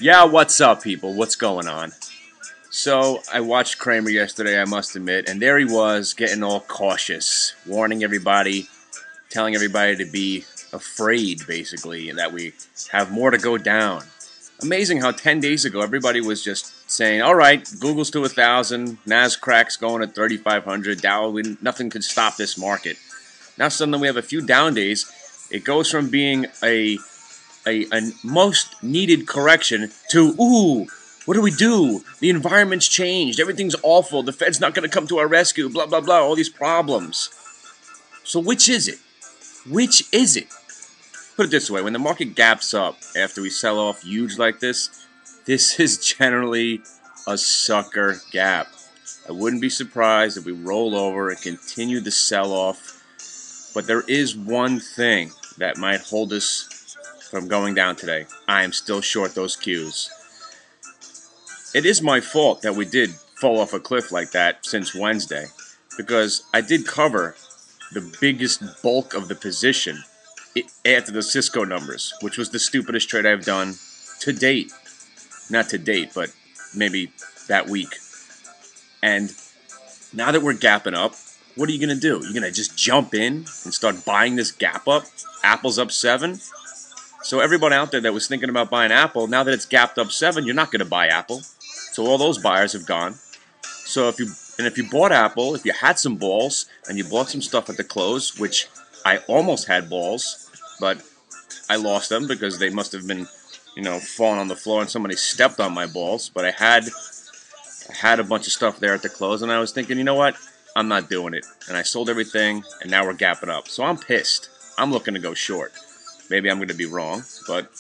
Yeah, what's up, people? What's going on? So, I watched Kramer yesterday, I must admit, and there he was, getting all cautious, warning everybody, telling everybody to be afraid, basically, and that we have more to go down. Amazing how 10 days ago everybody was just saying, all right, Google's to 1,000, Nasdaq's going at 3,500, Dow, nothing could stop this market. Now suddenly we have a few down days. It goes from being a most needed correction to, ooh, what do we do? The environment's changed. Everything's awful. The Fed's not going to come to our rescue. Blah, blah, blah. All these problems. So which is it? Which is it? Put it this way. When the market gaps up after we sell off huge like this is generally a sucker gap. I wouldn't be surprised if we roll over and continue the sell-off. But there is one thing that might hold us from going down today. I am still short those Qs. It is my fault that we did fall off a cliff like that since Wednesday, because I did cover the biggest bulk of the position after the Cisco numbers, which was the stupidest trade I've done to date. Not to date, but maybe that week. And now that we're gapping up, what are you going to do? You're going to just jump in and start buying this gap up? Apple's up 7? So everyone out there that was thinking about buying Apple, now that it's gapped up 7, you're not going to buy Apple. So all those buyers have gone. So if you bought Apple, if you had some balls and you bought some stuff at the close, which I almost had balls, but I lost them because they must have been, falling on the floor and somebody stepped on my balls. But I had a bunch of stuff there at the close, and I was thinking, you know what? I'm not doing it. And I sold everything, and now we're gapping up. So I'm pissed. I'm looking to go short. Maybe I'm going to be wrong, but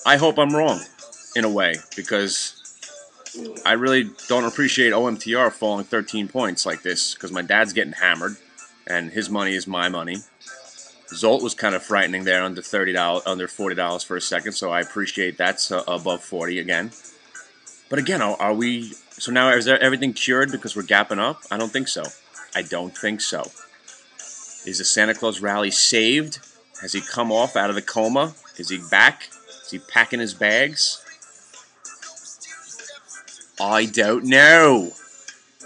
I hope I'm wrong in a way, because I really don't appreciate OMTR falling 13 points like this, because my dad's getting hammered, and his money is my money. Zolt was kind of frightening there under under $40 for a second, so I appreciate that's above 40 again. But again, are we... So now is everything cured because we're gapping up? I don't think so. I don't think so. Is the Santa Claus rally saved? Has he come off out of the coma? Is he back? Is he packing his bags? I don't know.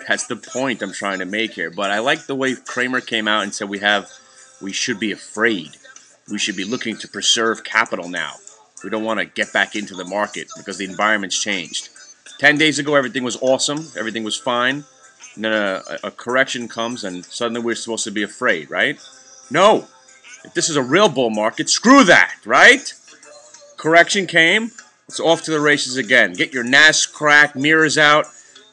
That's the point I'm trying to make here. But I like the way Kramer came out and said we should be afraid. We should be looking to preserve capital now. We don't want to get back into the market because the environment's changed. 10 days ago, everything was awesome. Everything was fine. And then a correction comes, and suddenly we're supposed to be afraid, right? No! If this is a real bull market, screw that, right? Correction came. It's off to the races again. Get your Nasdaq mirrors out.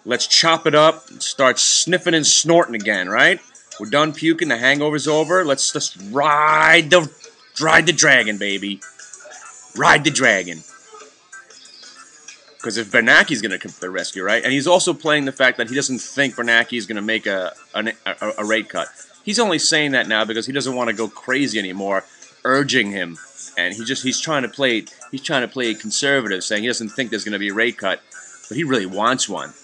Let's chop it up and start sniffing and snorting again, right? We're done puking. The hangover's over. Let's just ride the dragon, baby. Ride the dragon. Because if Bernanke's going to come to the rescue, right? And he's also playing the fact that he doesn't think Bernanke is going to make a rate cut. He's only saying that now because he doesn't want to go crazy anymore, urging him. And he's trying to play conservative, saying he doesn't think there's going to be a rate cut, but he really wants one.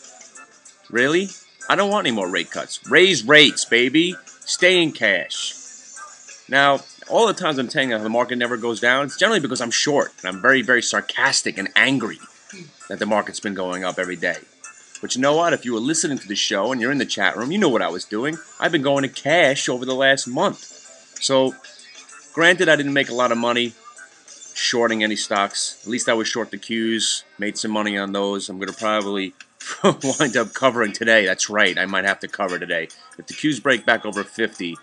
Really? I don't want any more rate cuts. Raise rates, baby. Stay in cash. Now, all the times I'm saying that the market never goes down, it's generally because I'm short, and I'm very, very sarcastic and angry that the market's been going up every day. But you know what? If you were listening to the show and you're in the chat room, you know what I was doing. I've been going to cash over the last month. So, granted, I didn't make a lot of money shorting any stocks. At least I was short the Qs, made some money on those. I'm going to probably wind up covering today. That's right, I might have to cover today. If the Qs break back over 50,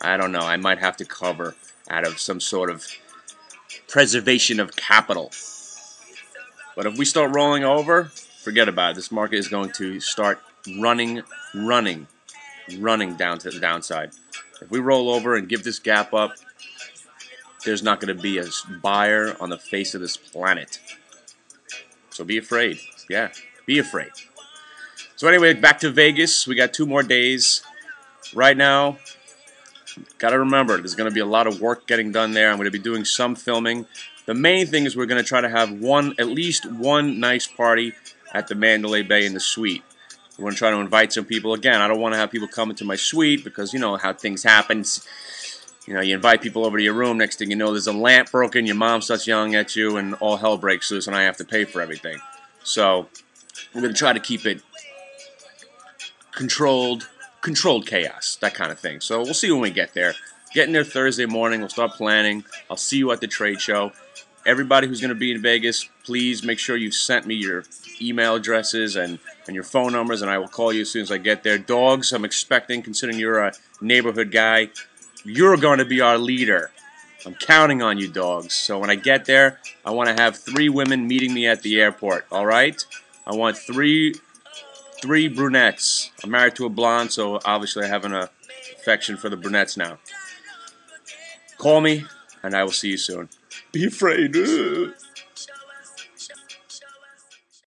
I don't know, I might have to cover out of some sort of preservation of capital. But if we start rolling over, forget about it. This market is going to start running down to the downside. If we roll over and give this gap up, there's not going to be a buyer on the face of this planet. So be afraid. Yeah, be afraid. So anyway, back to Vegas. We got 2 more days. Right now, got to remember, there's going to be a lot of work getting done there. I'm going to be doing some filming. The main thing is we're going to try to have at least one nice party at the Mandalay Bay in the suite. We're going to try to invite some people. Again, I don't want to have people come into my suite because you know how things happen. You know, you invite people over to your room. Next thing you know, there's a lamp broken. Your mom starts yelling at you, and all hell breaks loose, and I have to pay for everything. So we're going to try to keep it controlled chaos, that kind of thing. So we'll see when we get there. Getting there Thursday morning. We'll start planning. I'll see you at the trade show. Everybody who's going to be in Vegas, please make sure you've sent me your email addresses and your phone numbers, and I will call you as soon as I get there. Dogs, I'm expecting, considering you're a neighborhood guy, you're going to be our leader. I'm counting on you, dogs. So when I get there, I want to have 3 women meeting me at the airport, all right? I want three brunettes. I'm married to a blonde, so obviously I have an affection for the brunettes now. Call me, and I will see you soon. Be afraid.